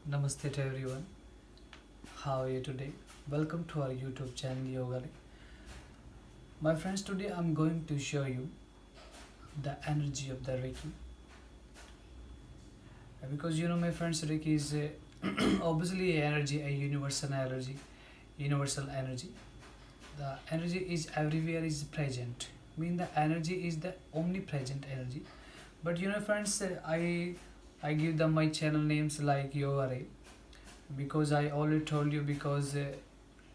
Namaste to everyone. How are you today? Welcome to our YouTube channel Yoga. My friends, today I'm going to show you the energy of the Reiki. Because my friends, Reiki is obviously a energy, a universal energy. The energy is everywhere, is present. The energy is the omnipresent energy. But friends, I give them my channel names like Yoga Ray because I already told you because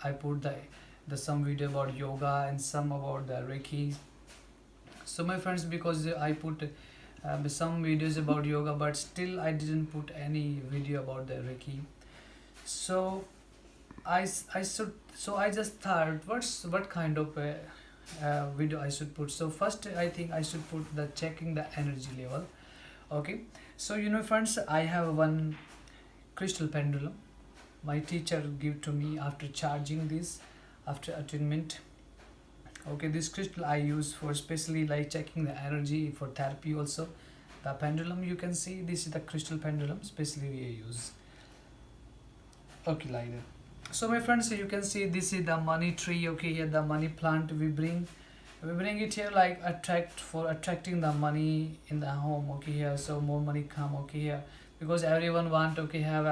I put the some video about yoga and some about the Reiki. So my friends, because I put some videos about yoga, but still I didn't put any video about the Reiki. So I just thought what kind of video I should put. So first I think I should put the checking the energy level. Okay. So friends, I have one crystal pendulum my teacher give to me after charging this after attunement. Okay, this crystal I use for especially like checking the energy for therapy also. The pendulum, you can see this is the crystal pendulum especially we use. Okay, like that. So my friends, you can see this is the money tree. Okay, here the money plant we bring it here like attracting the money in the home. Okay, here so more money come. Okay, here because everyone want, okay, have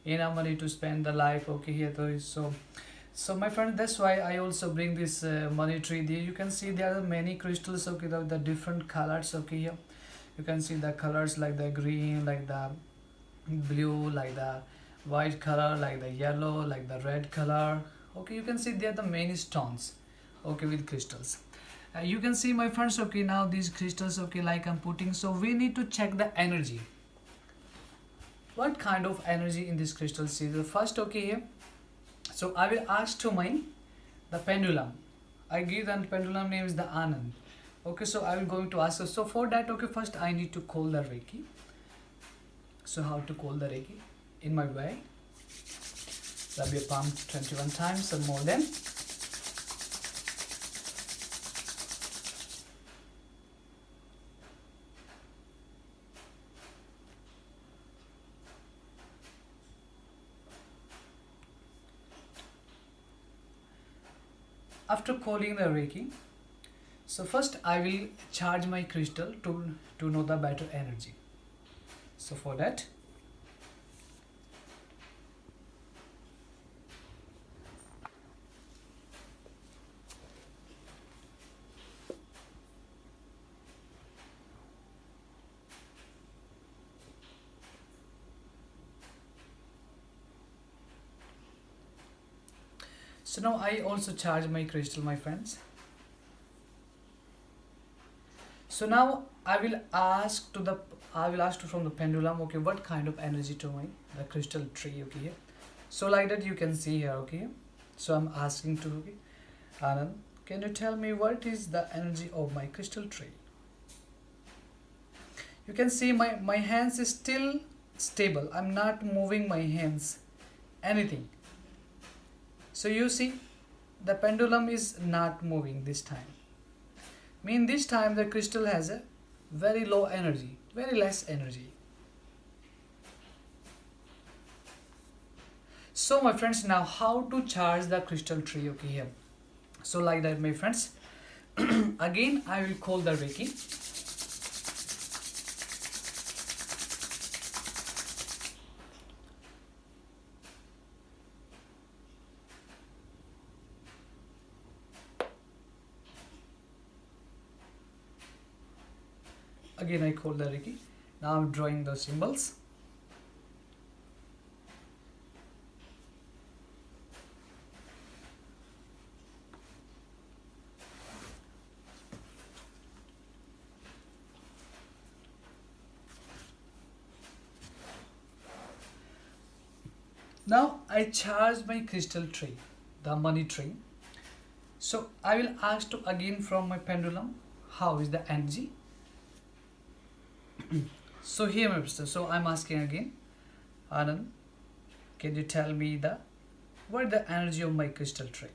enough money to spend the life. Okay, here so my friend, that's why I also bring this money tree there. You can see there are many crystals. Okay, the different colors. Okay, here you can see the colors like the green, like the blue, like the white color, like the yellow, like the red color. Okay, you can see they are the main stones. Okay, with crystals. You can see my friends. Okay, now these crystals. Okay, like I'm putting. So we need to check the energy. What kind of energy in this crystal? See the first. Okay, here. So I will ask to my the pendulum. I give the pendulum name is the Anand. Okay, so I will going to ask. So for that, okay, first I need to call the Reiki. So how to call the Reiki? In my way. Rub your palm 21 times or more than. After calling the Reiki, so first I will charge my crystal to know the better energy. So for that, so now I also charge my crystal, my friends. So now I will ask to from the pendulum. Okay, what kind of energy to my the crystal tree. Okay, here. So like that you can see here. Okay, so I'm asking to, okay, Anand, can you tell me what is the energy of my crystal tree? You can see my hands is still stable. I'm not moving my hands anything. So you see the pendulum is not moving this time. This time the crystal has a very low energy, very less energy. So my friends, now how to charge the crystal tree? Okay, here. So like that, my friends. Again I will call the Reiki. Again I call the Reiki. Now I'm drawing those symbols. Now I charge my crystal tree, the money tree. So I will ask to again from my pendulum, how is the energy? So here my sister. So I'm asking again, Anand, can you tell me what the energy of my crystal tree?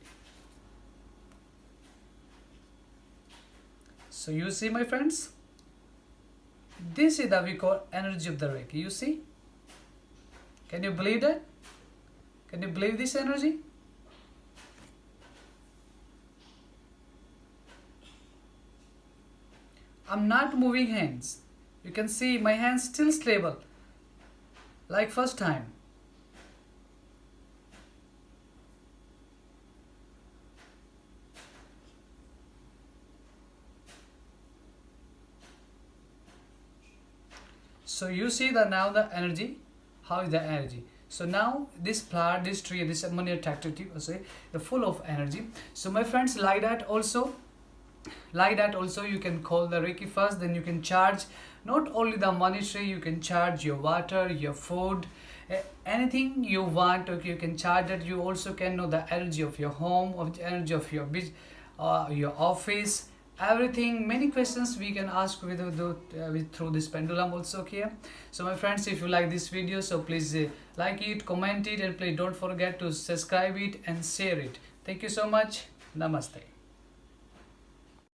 So you see my friends, this is the we call energy of the Reiki. You see, Can you believe that? Can you believe this energy? I'm not moving hands. You can see my hands still stable, like first time. So you see that now the energy, how is the energy? So now this plant, this tree, this ammonia attractive, say, the full of energy. So my friends, like that also you can call the Reiki first, then you can charge not only the monetary, you can charge your water, your food, anything you want. Okay, you can charge that. You also can know the energy of your home, of the energy of your office, everything. Many questions we can ask with through this pendulum also. Okay, so my friends, if you like this video, so please like it, comment it, and please don't forget to subscribe it and share it. Thank you so much. Namaste.